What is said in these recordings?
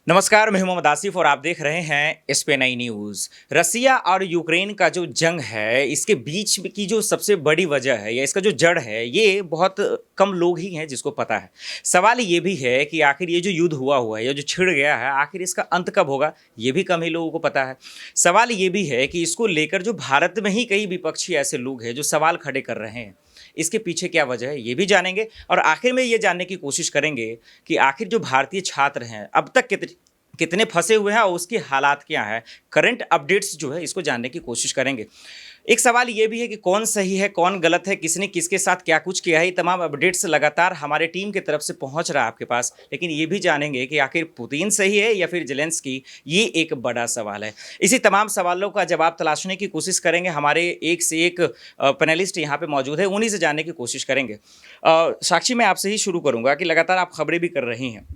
नमस्कार, मैं हूं मोहम्मद आसिफ और आप देख रहे हैं एसपी9 न्यूज़। रसिया और यूक्रेन का जो जंग है, इसके बीच की जो सबसे बड़ी वजह है या इसका जो जड़ है, ये बहुत कम लोग ही हैं जिसको पता है। सवाल ये भी है कि आखिर ये जो युद्ध हुआ है, ये जो छिड़ गया है, आखिर इसका अंत कब होगा, ये भी कम ही लोगों को पता है। सवाल ये भी है कि इसको लेकर जो भारत में ही कई विपक्षी ऐसे लोग हैं जो सवाल खड़े कर रहे हैं, इसके पीछे क्या वजह है, ये भी जानेंगे और आखिर में ये जानने की कोशिश करेंगे कि आखिर जो भारतीय छात्र हैं अब तक कितने फंसे हुए हैं और उसके हालात क्या हैं। करंट अपडेट्स जो है इसको जानने की कोशिश करेंगे। एक सवाल ये भी है कि कौन सही है कौन गलत है, किसने किसके साथ क्या कुछ किया है। ये तमाम अपडेट्स लगातार हमारे टीम की तरफ से पहुंच रहा है आपके पास, लेकिन ये भी जानेंगे कि आखिर पुतिन सही है या फिर जेलेंस्की, ये एक बड़ा सवाल है। इसी तमाम सवालों का जवाब तलाशने की कोशिश करेंगे। हमारे एक से एक पैनलिस्ट यहाँ पे मौजूद है, उन्हीं से जानने की कोशिश करेंगे। साक्षी, मैं आपसे ही शुरू करूँगा कि लगातार आप खबरें भी कर रही हैं।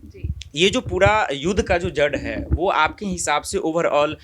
ये जो पूरा युद्ध का जो जड़ है वो आपके हिसाब से ओवरऑल,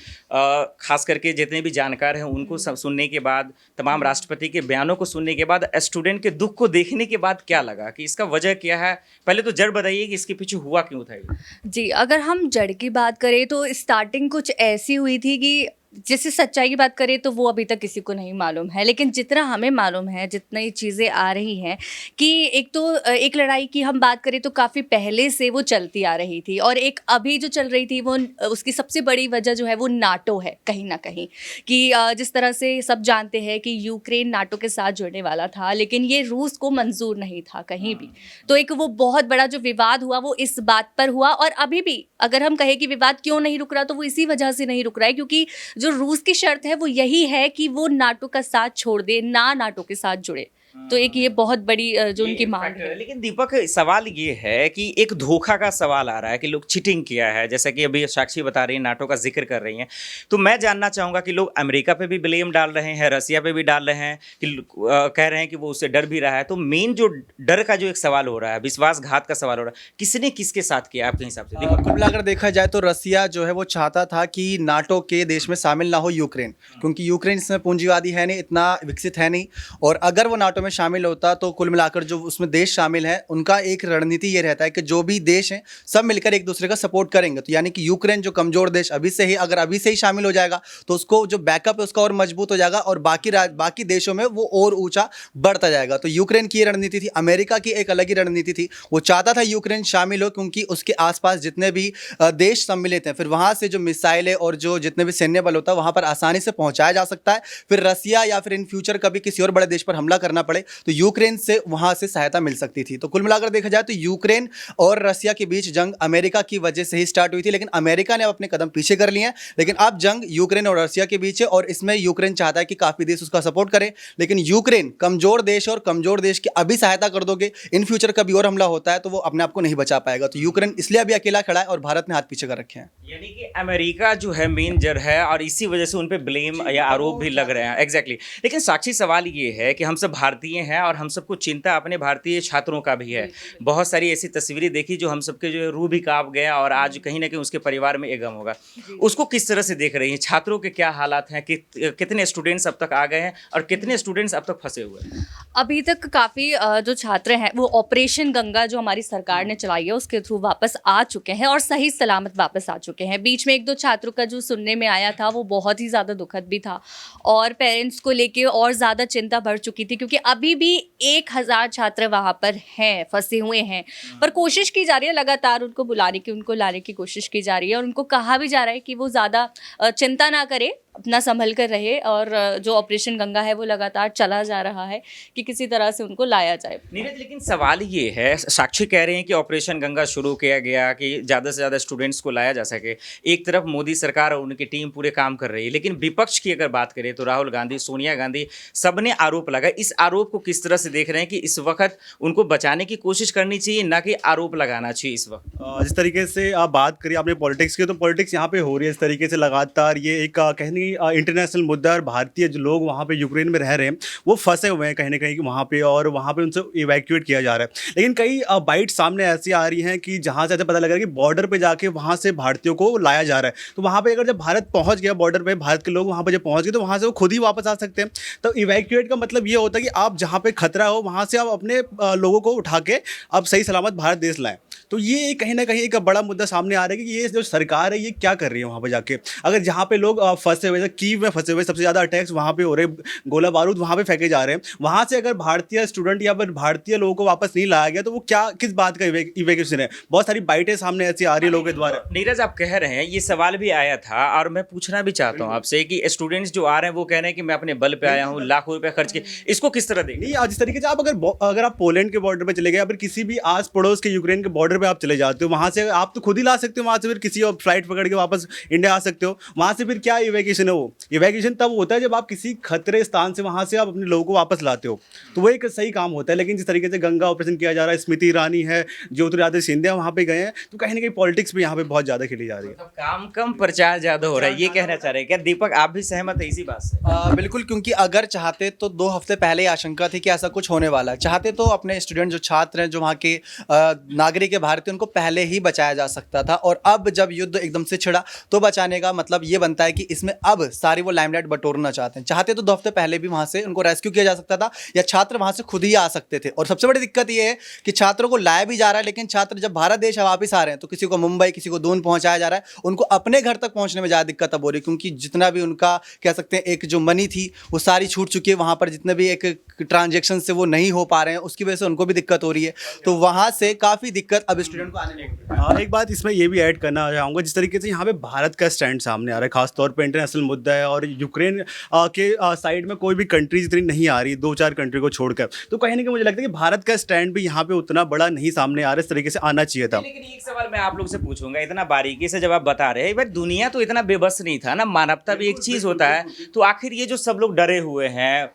खास करके जितने भी जानकार हैं उनको सुनने के बाद, तमाम राष्ट्रपति के बयानों को सुनने के बाद, स्टूडेंट के दुख को देखने के बाद क्या लगा कि इसका वजह क्या है? पहले तो जड़ बताइए कि इसके पीछे हुआ क्यों था ये? जी, अगर हम जड़ की बात करें तो स्टार्टिंग कुछ ऐसी हुई थी कि जैसे सच्चाई की बात करें तो वो अभी तक किसी को नहीं मालूम है, लेकिन जितना हमें मालूम है, जितनी चीज़ें आ रही हैं कि एक तो एक लड़ाई की हम बात करें तो काफ़ी पहले से वो चलती आ रही थी और एक अभी जो चल रही थी वो उसकी सबसे बड़ी वजह जो है वो नाटो है कहीं ना कहीं। कि जिस तरह से सब जानते हैं कि यूक्रेन नाटो के साथ जुड़ने वाला था, लेकिन ये रूस को मंजूर नहीं था कहीं भी। तो एक वो बहुत बड़ा जो विवाद हुआ वो इस बात पर हुआ, और अभी भी अगर हम कहें कि विवाद क्यों नहीं रुक रहा तो वो इसी वजह से नहीं रुक रहा है क्योंकि जो रूस की शर्त है वो यही है कि वो नाटो का साथ छोड़ दे, ना नाटो के साथ जुड़े। तो एक ये बहुत बड़ी जो उनकी मांग है। लेकिन दीपक, सवाल ये है कि एक धोखा का सवाल आ रहा है कि लोग चीटिंग किया है, जैसा कि अभी साक्षी बता रही है, नाटो का जिक्र कर रही हैं। तो मैं जानना चाहूंगा कि लोग अमेरिका पे भी ब्लेम डाल रहे हैं, रसिया पे भी डाल रहे हैं कि कह रहे हैं कि वो उससे डर भी रहा है। तो मेन जो डर का जो एक सवाल हो रहा है, विश्वासघात का सवाल हो रहा है, किसने किसके साथ किया आपके हिसाब से? दीपक, कुल मिलाकर देखा जाए तो रसिया जो है वो चाहता था कि नाटो के देश में शामिल ना हो यूक्रेन, क्योंकि यूक्रेन इसमें पूंजीवादी है नहीं, इतना विकसित है नहीं। और अगर वो नाटो में शामिल होता तो कुल मिलाकर जो उसमें देश शामिल हैं उनका एक रणनीति ये रहता है कि जो भी देश हैं सब मिलकर एक दूसरे का सपोर्ट करेंगे। तो यानी कि यूक्रेन जो कमजोर देश अभी से ही, अगर अभी से ही शामिल हो जाएगा तो उसको जो बैकअप है उसका और मजबूत हो जाएगा और बाकी देशों में वो और ऊंचा बढ़ता जाएगा। तो यूक्रेन की ये रणनीति थी। अमेरिका की एक अलग ही रणनीति थी, वो चाहता था यूक्रेन शामिल हो क्योंकि उसके आसपास जितने भी देश सम्मिलित हैं, फिर वहां से जो मिसाइलें और जो जितने भी सैन्य बल होता है वहां पर आसानी से पहुंचाया जा सकता है। फिर रसिया या फिर इन फ्यूचर कभी किसी और बड़े देश पर हमला करना पड़े तो यूक्रेन से वहां से सहायता मिल सकती थी। तो कुल मिलाकर देखा जाए तो यूक्रेन और रसिया के बीच जंग अमेरिका की वजह से ही स्टार्ट हुई थी, लेकिन अमेरिका ने अब अपने कदम पीछे कर लिए हैं। लेकिन अब जंग यूक्रेन और रसिया के बीच है और इसमें यूक्रेन चाहता है कि काफी देश उसका सपोर्ट करें, लेकिन यूक्रेन कमजोर देश और कमजोर देश की अभी सहायता कर दोगे, इन फ्यूचर कभी और हमला होता है तो वो अपने आप को नहीं बचा पाएगा। तो यूक्रेन इसलिए अभी अकेला खड़ा है और भारत ने हाथ पीछे कर रखे हैं। यानी कि अमेरिका जो है मेन जड़ है और इसी वजह से उन पे ब्लेम या आरोप भी लग रहे हैं। एग्जैक्टली। लेकिन साक्षी, सवाल ये है कि हम सब भारतीय हैं और हम सबको चिंता अपने भारतीय छात्रों का भी है। बहुत सारी ऐसी तस्वीरें देखी जो हम सबके जो है रूह भी कांप गया और आज कहीं ना कहीं उसके परिवार में एक गम होगा। उसको किस तरह से देख रही हैं? छात्रों के क्या हालात हैं कि कितने स्टूडेंट्स अब तक आ गए हैं और कितने स्टूडेंट्स अब तक फंसे हुए हैं? अभी तक काफ़ी जो छात्र हैं वो ऑपरेशन गंगा जो हमारी सरकार ने चलाई है उसके थ्रू वापस आ चुके हैं और सही सलामत वापस आ चुके हैं। बीच में एक दो छात्रों का जो सुनने में आया था वो बहुत ही ज़्यादा दुखद भी था और पेरेंट्स को लेके और ज़्यादा चिंता बढ़ चुकी थी क्योंकि अभी भी 1000 छात्र वहाँ पर हैं, फंसे हुए हैं। पर कोशिश की जा रही है लगातार उनको बुलाने की, उनको लाने की कोशिश की जा रही है और उनको कहा भी जा रहा है कि वो ज़्यादा चिंता ना करे, अपना संभल कर रहे और जो ऑपरेशन गंगा है वो लगातार चला जा रहा है कि किसी तरह से उनको लाया जाए। नीरज, लेकिन सवाल ये है, साक्षी कह रहे हैं कि ऑपरेशन गंगा शुरू किया गया कि ज़्यादा से ज़्यादा स्टूडेंट्स को लाया जा सके। एक तरफ मोदी सरकार और उनकी टीम पूरे काम कर रही है, लेकिन विपक्ष की अगर बात करें तो राहुल गांधी, सोनिया गांधी, सब ने आरोप लगाया। इस आरोप को किस तरह से देख रहे हैं कि इस वक्त उनको बचाने की कोशिश करनी चाहिए, ना कि आरोप लगाना चाहिए इस वक्त? जिस तरीके से आप बात करिए आपने पॉलिटिक्स की, तो पॉलिटिक्स यहाँ पे हो रही है इस तरीके से लगातार। ये एक कहने कहीं इंटरनेशनल मुद्दा है और भारतीय जो लोग वहाँ पे यूक्रेन में रह रहे हैं वो फंसे हुए हैं कहीं ना कहीं वहाँ पे, और वहाँ पे उनसे इवैक्यूएट किया जा रहा है। लेकिन कई बाइट सामने ऐसी आ रही हैं कि जहाँ से ऐसा पता लग रहा है कि बॉर्डर पे जाके वहाँ से भारतीयों को लाया जा रहा है। तो वहाँ पे अगर जब भारत पहुँच गया बॉर्डर पे, भारत के लोग वहाँ पर जब पहुँच गए तो वहाँ से वो खुद ही वापस आ सकते हैं। तो इवैक्यूएट का मतलब ये होता है कि आप जहाँ पे खतरा हो वहाँ से आप अपने लोगों को उठा के आप सही सलामत भारत देश लाएं। तो ये कहीं ना कहीं एक बड़ा मुद्दा सामने आ रहा है कि ये जो सरकार है ये क्या कर रही है वहाँ पे जाके। अगर जहाँ पे लोग फंसे हुए, कीव में फंसे हुए, सबसे ज़्यादा अटैक्स वहाँ पे हो रहे, गोला बारूद वहाँ पे फेंके जा रहे हैं, वहाँ से अगर भारतीय स्टूडेंट या फिर भारतीय लोगों को वापस नहीं लाया गया तो वो क्या, किस बात का इवैक्यूएशन है। बहुत सारी बाइटें सामने ऐसी आ रही है लोगों के द्वारा। नीरज, आप कह रहे हैं, ये सवाल भी आया था और मैं पूछना भी चाहता हूँ आपसे कि स्टूडेंट्स जो आ रहे हैं वो कह रहे हैं कि मैं अपने बल पे आया हूँ, लाखों रुपए खर्च के, इसको किस तरह देंगे? नहीं, जिस तरीके से आप अगर आप पोलैंड के बॉर्डर पे चले गए या फिर किसी भी आस पड़ोस के यूक्रेन के बॉर्डर पे आप चले जाते हो, वहाँ से आप तो खुद ही ला सकते हो, वहाँ से फिर किसी और फ्लाइट पकड़ के वापस इंडिया आ सकते हो। वहाँ से फिर क्या इवैक्यूएशन है? वो इवैक्यूएशन तब होता है जब आप किसी खतरे स्थान से वहाँ से आप अपने लोगों को वापस लाते हो, तो वो एक सही काम होता है। लेकिन जिस तरीके से गंगा ऑपरेशन किया जा रहा है, स्मृति ईरानी है, ज्योतिरादित्य सिंधिया वहाँ पे गए हैं, तो कहीं ना कहीं पॉलिटिक्स भी यहाँ पे बहुत ज़्यादा खेली जा रही है। मतलब काम कम प्रचार ज्यादा हो रहा है, ये कहना चाह रहे हैं क्या? दीपक, आप भी सहमत है इसी बात से? बिल्कुल, क्योंकि अगर चाहते तो 2 हफ्ते पहले ही आशंका थी कि ऐसा कुछ होने वाला है। चाहते तो अपने स्टूडेंट जो छात्र हैं, जो वहाँ के नागरिक है भारतीय, उनको पहले ही बचाया जा सकता था। और अब जब युद्ध एकदम से छिड़ा तो बचाने का मतलब ये बनता है कि इसमें अब सारी वो लाइमलाइट बटोरना चाहते हैं। चाहते तो 2 हफ्ते पहले भी वहाँ से उनको रेस्क्यू किया जा सकता था, या छात्र वहाँ से खुद ही आ सकते थे। और सबसे बड़ी दिक्कत ये है कि छात्रों को लाया भी जा रहा है, लेकिन छात्र जब भारत देश वापस आ रहे हैं तो किसी को मुंबई, किसी को दून पहुँचाया जा रहा है। उनको अपने घर तक पहुँचने में ज़्यादा दिक्कत अब हो रही है, क्योंकि जितना भी उनका कह सकते हैं एक जो मनी थी वो सारी छूट चुकी है। वहाँ पर जितने भी एक ट्रांजेक्शन से वो नहीं हो पा रहे हैं, उसकी वजह से उनको भी दिक्कत हो रही है। तो वहाँ से काफ़ी दिक्कत अब स्टूडेंट को आने में। एक बात इसमें ये भी ऐड करना चाहूँगा, जिस तरीके से यहाँ पे भारत का स्टैंड सामने आ रहा है, खासतौर पे इंटरनेशनल मुद्दा है, और यूक्रेन के साइड में कोई भी कंट्रीज इतनी नहीं आ रही, 2-4 कंट्री को छोड़कर। तो कहीं ना कहीं मुझे लगता है कि भारत का स्टैंड भी यहाँ पे उतना बड़ा नहीं सामने आ रहा है, इस तरीके से आना चाहिए था। लेकिन एक सवाल मैं आप लोग से पूछूंगा, इतना बारीकी से जब आप बता रहे हैं, भाई दुनिया तो इतना बेबस नहीं था ना, मानवता भी एक चीज होता है। तो आखिर ये जो सब लोग डरे हुए हैं,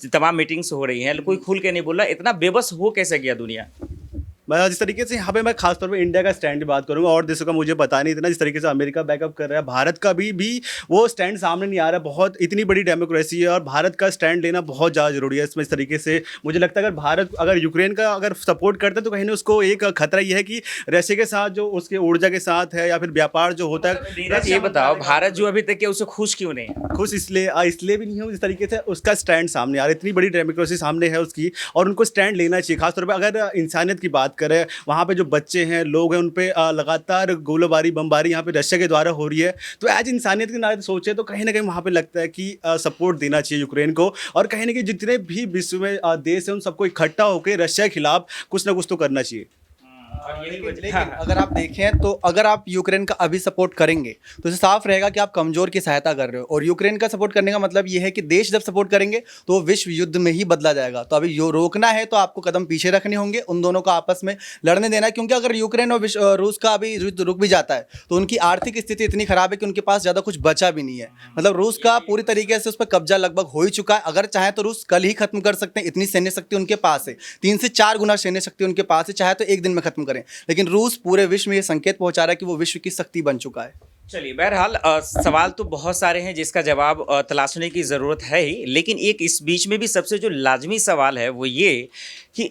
तमाम मीटिंग्स हो रही हैं, कोई खुल के नहीं बोल रहा, इतना बेबस हो कैसे गया दुनिया? मैं जिस तरीके से यहाँ पे मैं खासतौर पे इंडिया का स्टैंड की बात करूँगा, और देशों का मुझे पता नहीं इतना, जिस तरीके से अमेरिका बैकअप कर रहा है, भारत का भी वो स्टैंड सामने नहीं आ रहा है। बहुत इतनी बड़ी डेमोक्रेसी है और भारत का स्टैंड लेना बहुत ज़्यादा जरूरी है इसमें। इस तरीके से मुझे लगता है अगर यूक्रेन का अगर सपोर्ट करता है तो कहीं ना उसको एक खतरा ये है कि रशिया के साथ जो उसके ऊर्जा के साथ है या फिर व्यापार जो होता है। ये बताओ, भारत जो अभी तक है उसे खुश क्यों नहीं है? खुश इसलिए भी नहीं हो, जिस तरीके से उसका स्टैंड सामने आ रहा है, इतनी बड़ी डेमोक्रेसी सामने है उसकी, और उनको स्टैंड लेना चाहिए। खासतौर पर अगर इंसानियत की बात करें, वहाँ पे जो बच्चे हैं, लोग हैं, उन पे लगातार गोलाबारी, बमबारी यहाँ पे रशिया के द्वारा हो रही है। तो एज इंसानियत के नाते सोचे तो कहीं ना कहीं वहाँ पे लगता है कि सपोर्ट देना चाहिए यूक्रेन को, और कहीं ना कहीं जितने भी विश्व में देश हैं उन सबको इकट्ठा होकर रशिया के खिलाफ कुछ ना कुछ तो करना चाहिए। लेकिन अगर आप देखें तो अगर आप यूक्रेन का अभी सपोर्ट करेंगे तो इसे साफ रहेगा कि आप कमजोर की सहायता कर रहे हो। और यूक्रेन का सपोर्ट करने का मतलब ये है कि देश जब सपोर्ट करेंगे तो वो विश्व युद्ध में ही बदला जाएगा। तो अभी यो रोकना है तो आपको कदम पीछे रखने होंगे, उन दोनों को आपस में लड़ने देना है। क्योंकि अगर यूक्रेन और रूस का अभी युद्ध रुक भी जाता है तो उनकी आर्थिक स्थिति इतनी खराब है कि उनके पास ज़्यादा कुछ बचा भी नहीं है। मतलब रूस का पूरी तरीके से उस पर कब्जा लगभग हो ही चुका है। अगर चाहे तो रूस कल ही खत्म कर सकते हैं, इतनी सैन्य शक्ति उनके पास है, 3 से 4 गुना सैन्य शक्ति उनके पास है। चाहे तो एक दिन में खत्म करें, लेकिन रूस पूरे विश्व में ये संकेत पहुंचा रहा है कि वो विश्व की शक्ति बन चुका है। चलिए, बहरहाल सवाल तो बहुत सारे हैं जिसका जवाब तलाशने की ज़रूरत है ही, लेकिन एक इस बीच में भी सबसे जो लाजमी सवाल है वो ये कि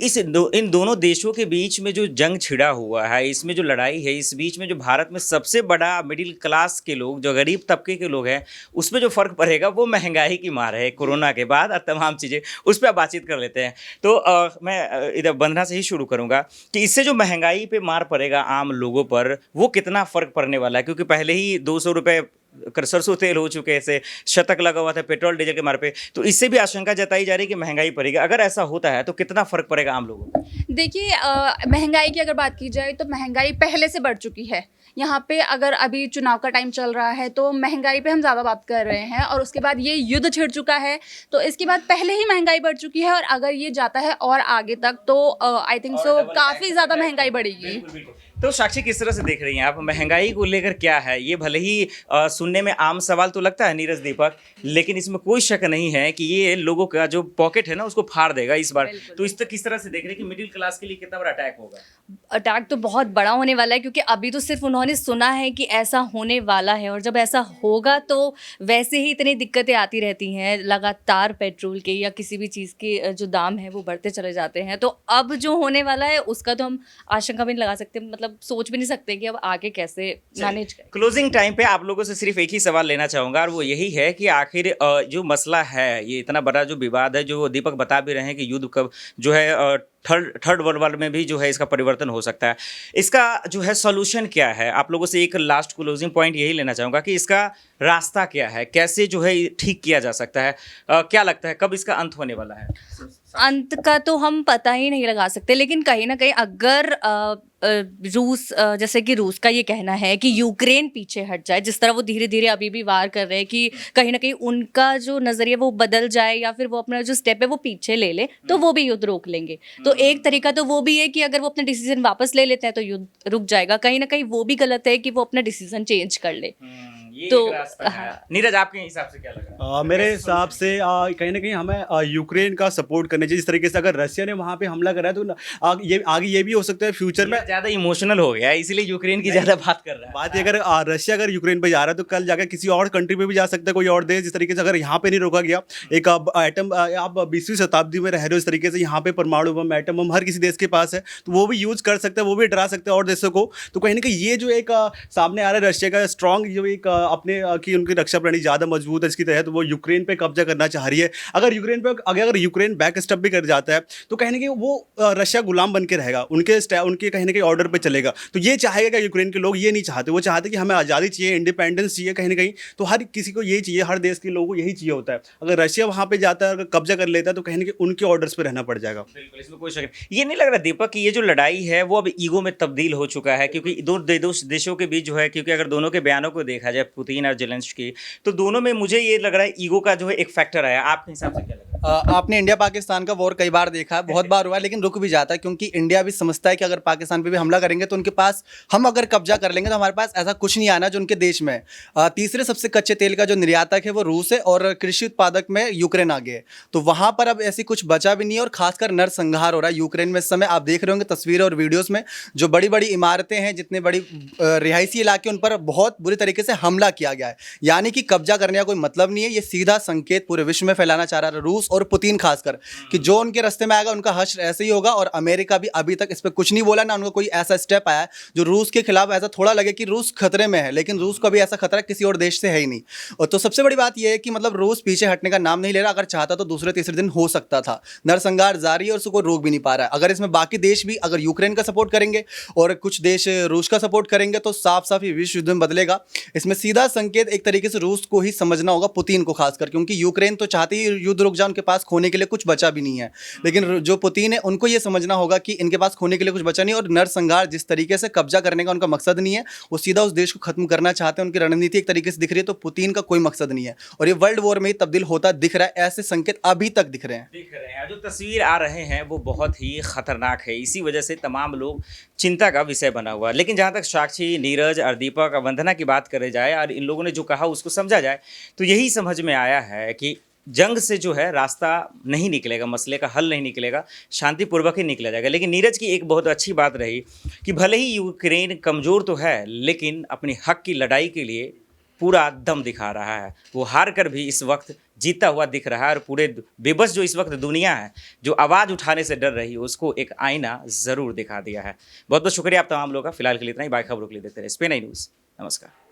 इन दोनों देशों के बीच में जो जंग छिड़ा हुआ है, इसमें जो लड़ाई है, इस बीच में जो भारत में सबसे बड़ा मिडिल क्लास के लोग, जो गरीब तबके के लोग हैं, उसमें जो फ़र्क पड़ेगा वो महंगाई की मार है, कोरोना के बाद और तमाम चीज़ें, उस पर बातचीत कर लेते हैं। तो मैं इधर बंधना से ही शुरू करूँगा कि इससे जो महंगाई पे मार पड़ेगा आम लोगों पर, वो कितना फ़र्क पड़ने वाला है? क्योंकि पहले ही 200 रुपये सरसों तेल हो चुके से शतक लगा हुआ था पेट्रोल डीजल के मार पे, तो इससे भी आशंका जताई जा रही है कि महंगाई पड़ेगी। अगर ऐसा होता है तो कितना फ़र्क पड़ेगा आम लोगों को? देखिए, महंगाई की अगर बात की जाए तो महंगाई पहले से बढ़ चुकी है। यहाँ पे अगर अभी चुनाव का टाइम चल रहा है तो महंगाई पे हम ज़्यादा बात कर रहे हैं, और उसके बाद ये युद्ध छिड़ चुका है तो इसके बाद पहले ही महंगाई बढ़ चुकी है, और अगर ये जाता है और आगे तक तो आई थिंक सो काफ़ी ज़्यादा महंगाई बढ़ेगी। तो साक्षी किस तरह से देख रही हैं आप महंगाई को लेकर क्या है ये भले ही सुनने में आम सवाल तो लगता है नीरज दीपक, लेकिन इसमें कोई शक नहीं है कि ये लोगों का जो पॉकेट है ना उसको फाड़ देगा इस बार। बिल्कुल। तो इस तक किस तरह से देख रहे हैं कि मिडिल क्लास के लिए कितना बड़ा अटैक होगा? अटैक तो बहुत बड़ा होने वाला है, क्योंकि अभी तो सिर्फ उन्होंने सुना है कि ऐसा होने वाला है, और जब ऐसा होगा तो वैसे ही इतनी दिक्कतें आती रहती हैं लगातार, पेट्रोल के या किसी भी चीज़ के जो दाम है वो बढ़ते चले जाते हैं। तो अब जो होने वाला है उसका तो हम आशंका भी नहीं लगा सकते, मतलब सोच भी नहीं सकते कि अब आगे कैसे मैनेज करें। क्लोजिंग टाइम पे आप लोगों से सिर्फ एक ही सवाल लेना चाहूंगा और वो यही है कि आखिर जो मसला है, ये इतना बड़ा जो विवाद है, जो दीपक बता भी रहे हैं कि युद्ध कब जो है थर्ड वर्ल्ड वार में भी जो है इसका परिवर्तन हो सकता है, इसका जो है सॉल्यूशन क्या है? आप लोगों से एक लास्ट क्लोजिंग पॉइंट यही लेना चाहूँगा कि इसका रास्ता क्या है, कैसे जो है ठीक किया जा सकता है? क्या लगता है कब इसका अंत होने वाला है? अंत का तो हम पता ही नहीं लगा सकते, लेकिन कहीं ना कहीं अगर रूस जैसे कि रूस का ये कहना है कि यूक्रेन पीछे हट जाए, जिस तरह वो धीरे धीरे अभी भी वार कर रहे हैं, कि कहीं ना कहीं उनका जो नज़रिया वो बदल जाए या फिर वो अपना जो स्टेप है वो पीछे ले ले, तो वो भी युद्ध रोक लेंगे। तो एक तरीका तो वो भी है कि अगर वो अपना डिसीजन वापस ले लेते हैं तो युद्ध रुक जाएगा। कहीं ना कहीं वो भी गलत है कि वो अपना डिसीजन चेंज कर ले। ये तो एक रास्ता है। नीरज आपके हिसाब से क्या लग रहा है? मेरे हिसाब से कहीं ना कहीं हमें यूक्रेन का सपोर्ट करना चाहिए। जिस तरीके से अगर रशिया ने वहाँ पे हमला करा है तो आगे ये भी हो सकता है फ्यूचर में। ज्यादा इमोशनल हो गया है इसलिए यूक्रेन की ज्यादा बात कर रहा है। बात ये अगर रशिया अगर यूक्रेन पे जा रहा है तो कल जाकर किसी और कंट्री पे भी जा सकता है, कोई और देश। जिस तरीके से अगर यहाँ पे नहीं रोका गया, एक एटम आप 20वीं शताब्दी में रह रहे हो, इस तरीके से यहाँ पे परमाणु बम, एटम बम हर किसी देश के पास है, तो वो भी यूज कर सकते हैं, वो भी डरा सकते हैं और देशों को। तो कहीं ना कहीं ये जो एक सामने आ रहा है रशिया का स्ट्रॉन्ग जो एक अपने की उनकी रक्षा प्रणाली ज़्यादा मजबूत है, इसकी तहत वो यूक्रेन पे कब्जा करना चाह रही है। अगर यूक्रेन बैक स्टेप भी कर जाता है तो कहीं ना कहीं वो रशिया गुलाम बन के रहेगा, उनके कहीं ना कहीं ऑर्डर पे चलेगा। तो ये चाहेगा कि यूक्रेन के लोग ये नहीं चाहते, वो चाहते कि हमें आज़ादी चाहिए, इंडिपेंडेंस चाहिए कहीं ना कहीं। तो हर किसी को यही चाहिए, हर देश के लोगों को यही चाहिए होता है। अगर रशिया वहाँ पे जाता है, अगर कब्जा कर लेता है तो कहीं ना कहीं उनके ऑर्डर्स पे रहना पड़ जाएगा। बिल्कुल, इसमें कोई शक नहीं। ये नहीं लग रहा दीपक कि ये जो लड़ाई है वो अब ईगो में तब्दील हो चुका है? क्योंकि दो देशों के बीच जो है, क्योंकि अगर दोनों के बयानों को देखा जाए, पुतिन और जेलेंस्की, तो दोनों में मुझे ये लग रहा है ईगो का जो है एक फैक्टर आया। आपके हिसाब से क्या लग रहा है? आपने इंडिया पाकिस्तान का वॉर कई बार देखा है, बहुत बार हुआ है, लेकिन रुक भी जाता है, क्योंकि इंडिया भी समझता है कि अगर पाकिस्तान पे भी हमला करेंगे तो उनके पास, हम अगर कब्जा कर लेंगे तो हमारे पास ऐसा कुछ नहीं आना जो उनके देश में है। तीसरे सबसे कच्चे तेल का जो निर्यातक है वो रूस है, और कृषि उत्पादक में यूक्रेन आगे है। तो वहाँ पर अब ऐसी कुछ बचा भी नहीं है, और खासकर नरसंहार हो रहा है यूक्रेन में इस समय। आप देख रहे होंगे तस्वीरें और वीडियोज़ में, जो बड़ी बड़ी इमारतें हैं, जितने बड़ी रिहायशी इलाके, उन पर बहुत बुरी तरीके से हमला किया गया है। यानी कि कब्जा करने का कोई मतलब नहीं है, ये सीधा संकेत पूरे विश्व में फैलाना चाह रहा है रूस और पुतिन खासकर, कि जो उनके रास्ते में आएगा उनका हश्र ऐसे ही होगा। और अमेरिका भी अभी तक इस पर कुछ नहीं बोला ना, उनको कोई ऐसा स्टेप आया जो रूस के खिलाफ ऐसा थोड़ा लगे कि रूस खतरे में है, लेकिन रूस को भी ऐसा खतरा किसी और देश से है ही नहीं। और तो सबसे बड़ी बात यह है कि मतलब रूस पीछे हटने का नाम नहीं ले रहा। अगर चाहता तो दूसरे तीसरे दिन हो सकता था। नरसंहार जारी है और उसको रोक भी नहीं पा रहा है। अगर इसमें बाकी देश भी अगर यूक्रेन का सपोर्ट करेंगे और कुछ देश रूस का सपोर्ट करेंगे तो साफ साफ ये विश्व युद्ध में बदलेगा। इसमें सीधा संकेत एक तरीके से रूस को ही समझना होगा, पुतिन को खासकर, क्योंकि यूक्रेन तो चाहते ही युद्ध रुक जाए, उनके पास खोने के लिए कुछ बचा भी नहीं है। लेकिन जो पुतिन है उनको ये समझना होगा कि इनके पास खोने के लिए कुछ बचा नहीं, और नरसंहार जिस तरीके से कब्जा करने का उनका मकसद नहीं है, वो सीधा उस देश को खत्म करना चाहते हैं। उनकी रणनीति एक तरीके से दिख रही है, तो पुतिन का कोई मकसद नहीं है, और ये वर्ल्ड वॉर में ही तब्दील होता दिख रहा है। ऐसे संकेत अभी तक दिख रहे हैं। जो तस्वीर आ रहे हैं वो बहुत ही खतरनाक है, इसी वजह से तमाम लोग चिंता का विषय बना हुआ है। लेकिन जहाँ तक साक्षी, नीरज और दीपक और वंदना की बात करे जाए और इन लोगों ने जो कहा उसको समझा जाए, तो यही समझ में आया है कि जंग से जो है रास्ता नहीं निकलेगा, मसले का हल नहीं निकलेगा, शांतिपूर्वक ही निकला जाएगा। लेकिन नीरज की एक बहुत अच्छी बात रही कि भले ही यूक्रेन कमज़ोर तो है, लेकिन अपने हक की लड़ाई के लिए पूरा दम दिखा रहा है। वो हार कर भी इस वक्त जीता हुआ दिख रहा है, और पूरे बेबस जो इस वक्त दुनिया है, जो आवाज़ उठाने से डर रही है, उसको एक आईना ज़रूर दिखा दिया है। बहुत बहुत शुक्रिया आप तमाम लोगों का। फिलहाल के लिए इतना ही। बाय खबरों के लिए देखते रहे SPN न्यूज़। नमस्कार।